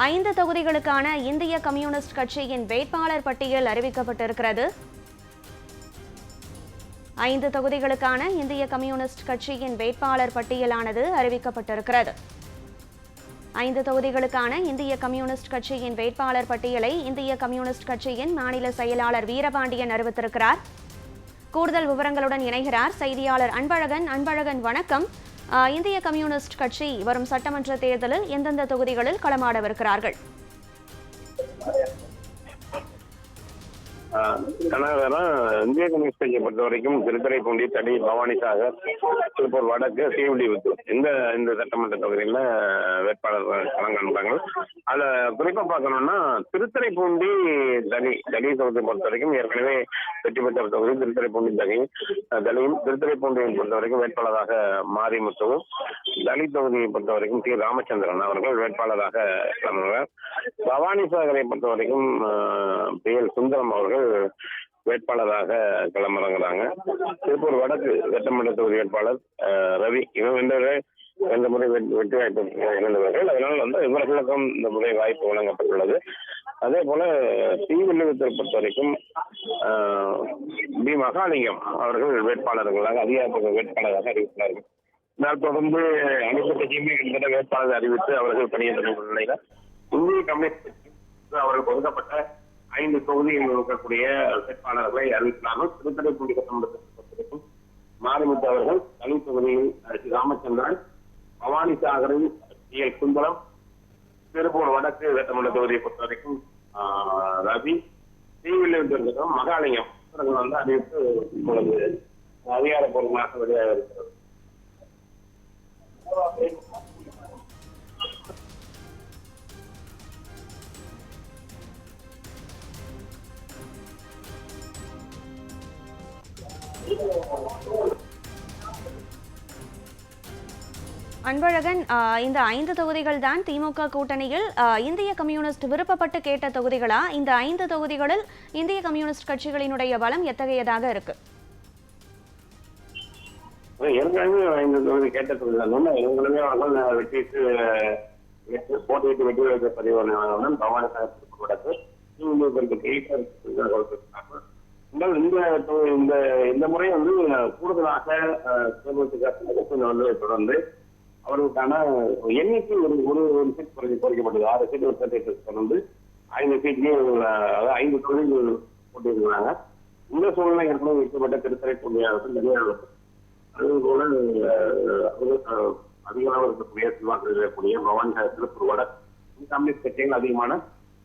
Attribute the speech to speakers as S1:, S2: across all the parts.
S1: 5 தொகுதிகளுக்கான இந்திய கம்யூனிஸ்ட் கட்சியின் வேட்பாளர் பட்டியல் அறிவிக்கப்பட்டிருக்கிறது. 5 தொகுதிகளுக்கான இந்திய கம்யூனிஸ்ட் கட்சியின் வேட்பாளர் பட்டியலானது அறிவிக்கப்பட்டிருக்கிறது. 5 தொகுதிகளுக்கான இந்திய கம்யூனிஸ்ட் கட்சியின் வேட்பாளர் பட்டியலை இந்திய கம்யூனிஸ்ட் கட்சியின் மாநில செயலாளர் வீரபாண்டியன் அறிவித்திருக்கிறார். கூடுதல் விவரங்களுடன் இணைகிறார் செய்தியாளர் அன்பழகன். அன்பழகன், வணக்கம். இந்திய கம்யூனிஸ்ட் கட்சி வரும் சட்டமன்ற தேர்தலில் எந்தெந்த தொகுதிகளில் களமாடவிருக்கிறார்கள்?
S2: இந்திய கம்யூனிஸ்ட் கட்சியை பொறுத்த வரைக்கும் திருத்துறைப்பூண்டி, தடி, பவானிசாகர், திருப்பூர் வடக்கு, ஸ்ரீவில்லிபுத்தூர் இந்த சட்டமன்ற தொகுதியில் வேட்பாளர்கள் களம் காண்பாங்க. அதில் குறிப்பாக பார்க்கணும்னா திருத்துறைப்பூண்டி தடி தொகுதியை பொறுத்த வரைக்கும் ஏற்கனவே வெற்றி பெற்ற தொகுதி திருத்துறைப்பூண்டி தலியும், திருத்துறைப்பூண்டியை பொறுத்த வரைக்கும் வேட்பாளராக மாரிமுத்துவும், தலித் தொகுதியை பொறுத்த வரைக்கும் டி ராமச்சந்திரன் அவர்கள் வேட்பாளராக களமாடுவார். பவானிசாகரை பொறுத்த வரைக்கும் PL சுந்தரம் அவர்கள் வேட்பாளராக களமிறங்குறாங்க. திருப்பூர் வடக்கு சட்டமன்ற தொகுதி வேட்பாளர் ரவி, இந்த முறை வெற்றி வாய்ப்பு இழந்தவர்கள். அதனால் இவர்களுக்கும் இந்த முறை வாய்ப்பு வழங்கப்பட்டுள்ளது. அதே போல ஸ்ரீவில்லிபுத்தூர் பொறுத்த வரைக்கும் பி மகாலிங்கம் அவர்கள் வேட்பாளர்களாக அதிகாரப்பூர்வ வேட்பாளராக அறிவித்துள்ளார்கள். இதனால் தொடர்ந்து அனைத்து கட்சியுமே கிட்டத்தட்ட வேட்பாளர் அறிவித்து அவர்கள் பணியாற்ற நிலையில் இந்திய கம்யூனிஸ்ட் அவர்கள் ஒதுக்கப்பட்ட 5 தொகுதிகளில் இருக்கக்கூடிய வேட்பாளர்களை அறிவித்தார்கள். திருத்துறைப்பூண்டி சட்டமன்றத்திற்கும் மாரிமுத்து அவர்கள், தலித் தொகுதியில் ராமச்சந்திரன், பவானிசாகரில் PL சுந்தரம், திருப்பூர் வடக்கு சட்டமன்ற தொகுதியை பொறுத்த வரைக்கும் ரவி, ஸ்ரீவில்லிபுத்தூர் மகாலிங்கம் இவர்கள் அறிவித்து இப்பொழுது அதிகாரப்பூர்வமாக வெளியாக இருக்கிறது.
S1: அன்பழகன், இந்த 5 தொகுதிகள் தான் திமுக கூட்டணியில் இந்திய கம்யூனிஸ்ட் விருப்பப்பட்டு கேட்ட தொகுதிகளா? இந்த 5 தொகுதிகளில் இந்திய கம்யூனிஸ்ட் கட்சிகளினுடைய பலம் எத்தகையதாக இருக்கு?
S2: ஏற்கனவே 5 தொகுதி கேட்ட தொகுதிகள் ஏற்கனவே அவர்கள் போட்டியிட்டு வெற்றி வைக்க பதிவான பவானிசாகர் இந்த முறை கூடுதலாக தொடர்ந்து அவர்களுக்கான எண்ணிக்கை ஒரு சீட் குறைக்கப்பட்டது. 6 சீட் தொடர்ந்து 5 சீட்லையும் 5 தொகுதிகள் போட்டியிருக்கிறாங்க. இந்த சூழ்நிலை ஏற்கனவே வைக்கப்பட்ட திருத்துறைப்பூண்டியாளர்கள் நிறைய அதுபோல அதிகமாக இருக்கக்கூடிய செல்வாக்கு இருக்கக்கூடிய பவானிசாகர், திருப்பூர் வடக்கு கம்யூனிஸ்ட் கட்சிகள் அதிகமான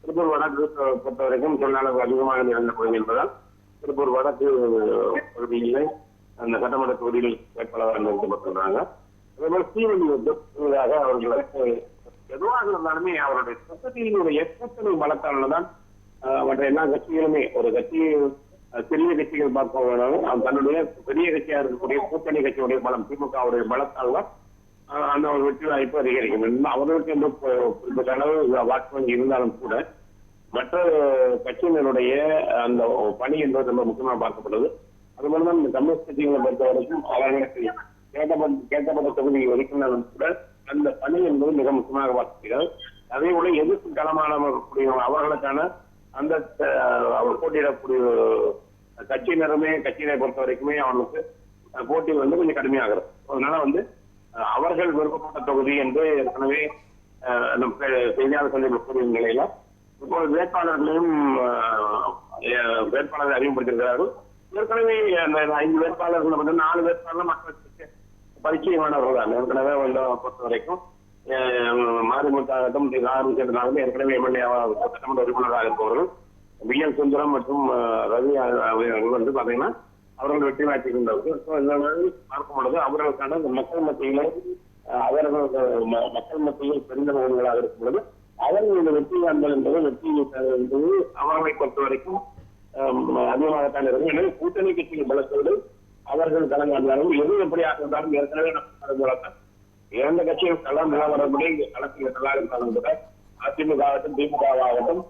S2: திருப்பூர் வடக்கு பொறுத்த வரைக்கும் தொழிலாளர்கள் அதிகமாக நிறைந்த பகுதி என்பதால் திருப்பூர் வடக்கு பகுதியில் அந்த சட்டமன்ற தொகுதியில் வேட்பாளராக நிறுத்தப்பட்டிருக்கிறாங்க. அதேபோல ஸ்ரீவில்லிபுத்தூராக அவர்களுக்கு எதுவாக இருந்தாலுமே அவருடைய சொசைட்டியினுடைய கூட்டணி பலத்தால்தான் மற்ற எல்லா கட்சிகளுமே ஒரு கட்சி பெரிய கட்சிகள் பார்க்க வேணாலும் தன்னுடைய பெரிய கட்சியாக இருக்கக்கூடிய கூட்டணி கட்சியுடைய பலம் திமுகவுடைய பலத்தால் தான் அந்த ஒரு வெற்றி வாய்ப்பு அதிகரிக்கும். அவர்களுக்கு எந்த குறிப்பிட்ட அளவு வாக்கு வங்கி இருந்தாலும் கூட மற்ற கட்சியினருடைய அந்த பணி என்பது ரொம்ப முக்கியமாக பார்க்கப்படுது. அதுபோலதான் இந்த கம்யூனிஸ்ட் கட்சிகளை பொறுத்த வரைக்கும் அவர்களுக்கு கேட்கப்பட்ட தொகுதி ஒதுக்கினாலும் கூட அந்த பணி என்பது மிக முக்கியமாக பார்க்கிறார். அதே போல எதிர்ப்பு களமாடக்கூடிய அவர்களுக்கான அந்த அவர் போட்டியிடக்கூடிய கட்சியினரை பொறுத்த வரைக்குமே அவனுக்கு போட்டி கொஞ்சம் கடுமையாகிறது. அதனால அவர்கள் விருப்பப்பட்ட தொகுதி என்று ஏற்கனவே செய்தியாளர் சந்திப்பில் கூறிய நிலையில இப்போது வேட்பாளர்களையும் வேட்பாளர்கள் அறிமுகப்படுத்தியிருக்கிறார்கள். ஏற்கனவே அந்த 5 வேட்பாளர்கள் 4 வேட்பாளர்கள் மக்களுக்கு பரிச்சயமானவர்கள் தான். ஏற்கனவே பொறுத்த வரைக்கும் மாரிமுத்தாகட்டும் ஆரம்பிச்சிருந்தாலும் ஏற்கனவே MLA சட்டமன்ற உறுப்பினராக இருப்பவர்கள் PL சுந்தரம் மற்றும் ரவி பாத்தீங்கன்னா அவர்கள் வெற்றி வாய்ப்பு இருந்தவர்கள். இந்த மாதிரி பார்க்கும் பொழுது அவர்களுக்கான மக்கள் மத்தியில மக்கள் மத்தியில் பெருந்தவர்களாக இருக்கும் பொழுது அவர்களுடைய வெற்றி காண்பது என்பது அவர்களை பொறுத்த வரைக்கும் அதிகமாகத்தான் இருக்கும். எனவே கூட்டணி கட்சிகள் பலத்தோடு அவர்கள் களங்காண்டாலும் எது எப்படியாக இருந்தாலும் ஏற்கனவே இரண்டு கட்சிகள் களம் நிலவரப்படி களத்தில் நல்லா இருந்தாலும் கூட அதிமுக ஆகட்டும் திமுகவாகட்டும்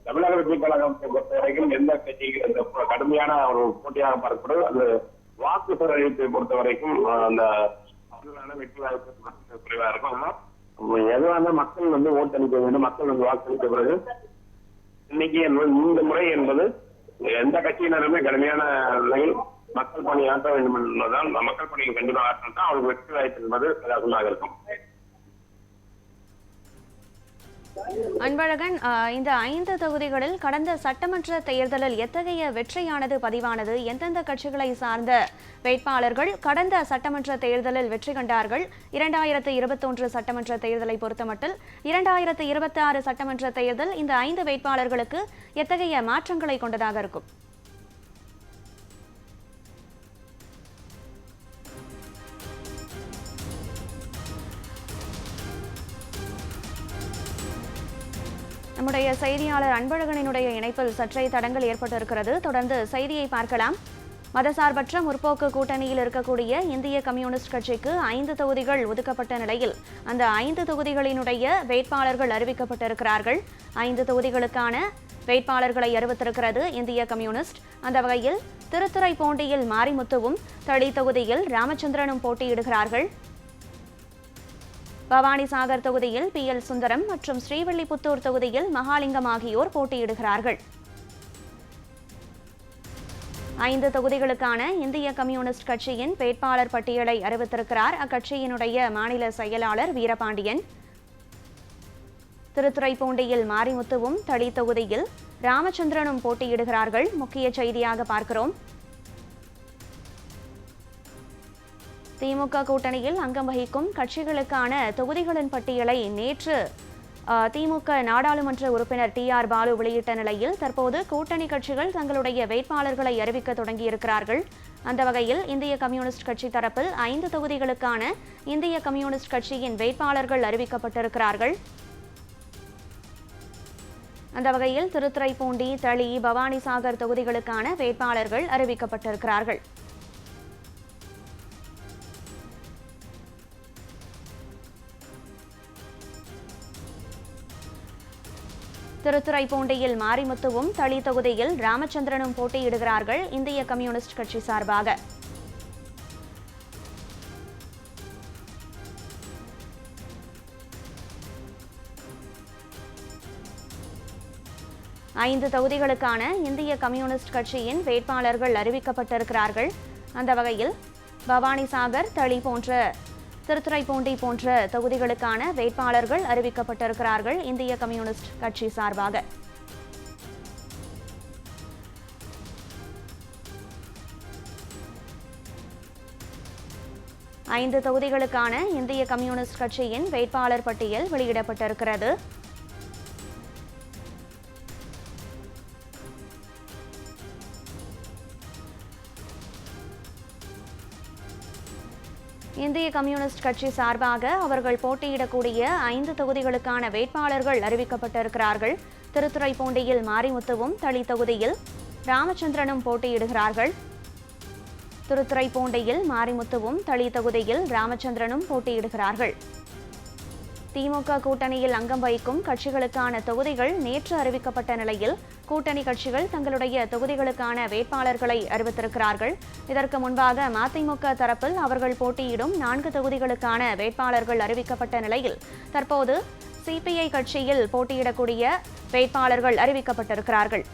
S2: தமிழக வெற்றி கழகத்தை பொறுத்த வரைக்கும் எந்த கட்சிகள் கடுமையான ஒரு போட்டியாக பார்க்கப்படுது. அந்த வாக்கு சதவீதத்தை பொறுத்த வரைக்கும் அந்த வெற்றி வாய்ப்பு குறைவா இருக்கும். எதுவாக மக்கள் ஓட்டளிக்க வேண்டும், மக்கள் வாக்களித்த பிறகு இன்னைக்கு இந்த முறை என்பது எந்த கட்சியினருமே கடுமையான நிலையில் மக்கள் பணி ஆற்ற வேண்டும் என்பதுதான். மக்கள் பணியை கண்டிப்பாக ஆற்றினா அவருக்கு வெற்றி வாய்ப்பு என்பது பிரகாசமாக இருக்கும்.
S1: அன்பழகன், இந்த 5 தொகுதிகளில் கடந்த சட்டமன்ற தேர்தலில் எத்தகைய வெற்றியானது பதிவானது? எந்தெந்த கட்சிகளை சார்ந்த வேட்பாளர்கள் கடந்த சட்டமன்ற தேர்தலில் வெற்றி கண்டார்கள்? 2021 சட்டமன்ற தேர்தலை பொறுத்தமட்டில் 2026 சட்டமன்ற தேர்தல் இந்த 5 வேட்பாளர்களுக்கு எத்தகைய மாற்றங்களை கொண்டதாக இருக்கும்? நம்முடைய செய்தியாளர் அன்பழகனினுடைய இணைப்பில் சற்றே தடங்கள் ஏற்பட்டிருக்கிறது. தொடர்ந்து செய்தியை பார்க்கலாம். மதசார்பற்ற முற்போக்கு கூட்டணியில் இருக்கக்கூடிய இந்திய கம்யூனிஸ்ட் கட்சிக்கு 5 தொகுதிகள் ஒதுக்கப்பட்ட நிலையில் அந்த 5 தொகுதிகளினுடைய வேட்பாளர்கள் அறிவிக்கப்பட்டிருக்கிறார்கள். 5 தொகுதிகளுக்கான வேட்பாளர்களை அறிவித்திருக்கிறது இந்திய கம்யூனிஸ்ட். அந்த வகையில் திருத்துறைப்பூண்டியில் மாரிமுத்துவும், தளி தொகுதியில் ராமச்சந்திரனும் போட்டியிடுகிறார்கள். பவானிசாகர் தொகுதியில் PL சுந்தரம் மற்றும் ஸ்ரீவில்லிபுத்தூர் தொகுதியில் மகாலிங்கம் ஆகியோர் போட்டியிடுகிறார்கள். 5 தொகுதிகளுக்கான இந்திய கம்யூனிஸ்ட் கட்சியின் வேட்பாளர் பட்டியலை அறிவித்திருக்கிறார் அக்கட்சியினுடைய மாநில செயலாளர் வீரபாண்டியன். திருத்துறைப்பூண்டியில் மாரிமுத்துவும், தளி தொகுதியில் ராமச்சந்திரனும் போட்டியிடுகிறார்கள். முக்கிய செய்தியாக பார்க்கிறோம். திமுக கூட்டணியில் அங்கம் வகிக்கும் கட்சிகளுக்கான தொகுதிகளின் பட்டியலை நேற்று திமுக நாடாளுமன்ற உறுப்பினர் TR பாலு வெளியிட்ட நிலையில் தற்போது கூட்டணி கட்சிகள் தங்களுடைய வேட்பாளர்களை அறிவிக்க தொடங்கியிருக்கிறார்கள். அந்த வகையில் இந்திய கம்யூனிஸ்ட் கட்சி தரப்பில் 5 தொகுதிகளுக்கான இந்திய கம்யூனிஸ்ட் கட்சியின் வேட்பாளர்கள் அறிவிக்கப்பட்டிருக்கிறார்கள். அந்த வகையில் திருத்துறைப்பூண்டி, தளி, பவானிசாகர் தொகுதிகளுக்கான வேட்பாளர்கள் அறிவிக்கப்பட்டிருக்கிறார்கள். திருத்துறைப்பூண்டியில் மாரிமுத்துவும், தளி தொகுதியில் ராமச்சந்திரனும் போட்டியிடுகிறார்கள் இந்திய கம்யூனிஸ்ட் கட்சி சார்பாக. ஐந்து தொகுதிகளுக்கான இந்திய கம்யூனிஸ்ட் கட்சியின் வேட்பாளர்கள் அறிவிக்கப்பட்டிருக்கிறார்கள். அந்த வகையில் பவானிசாகர், தளி போன்ற திருத்துறைப்பூண்டி போன்ற தொகுதிகளுக்கான வேட்பாளர்கள் அறிவிக்கப்பட்டிருக்கிறார்கள் இந்திய கம்யூனிஸ்ட் கட்சி சார்பாக. ஐந்து தொகுதிகளுக்கான இந்திய கம்யூனிஸ்ட் கட்சியின் வேட்பாளர் பட்டியல் வெளியிடப்பட்டிருக்கிறது. இந்திய கம்யூனிஸ்ட் கட்சி சார்பாக அவர்கள் போட்டியிடக்கூடிய 5 தொகுதிகளுக்கான வேட்பாளர்கள் அறிவிக்கப்பட்டிருக்கிறார்கள். திருத்துறைப்பூண்டியில் மாரிமுத்துவும், தளி தொகுதியில் ராமச்சந்திரனும் போட்டியிடுகிறார்கள். திருத்துறைப்பூண்டியில் மாரிமுத்துவும், தளி தொகுதியில் ராமச்சந்திரனும் போட்டியிடுகிறார்கள். திமுக கூட்டணியில் அங்கம் வகிக்கும் கட்சிகளுக்கான தொகுதிகள் நேற்று அறிவிக்கப்பட்ட நிலையில் கூட்டணி கட்சிகள் தங்களுடைய தொகுதிகளுக்கான வேட்பாளர்களை அறிவித்திருக்கிறார்கள். இதற்கு முன்பாக மதிமுக தரப்பில் அவர்கள் போட்டியிடும் 4 தொகுதிகளுக்கான வேட்பாளர்கள் அறிவிக்கப்பட்ட நிலையில் தற்போது CPI கட்சியில் போட்டியிடக்கூடிய வேட்பாளர்கள் அறிவிக்கப்பட்டிருக்கிறார்கள்.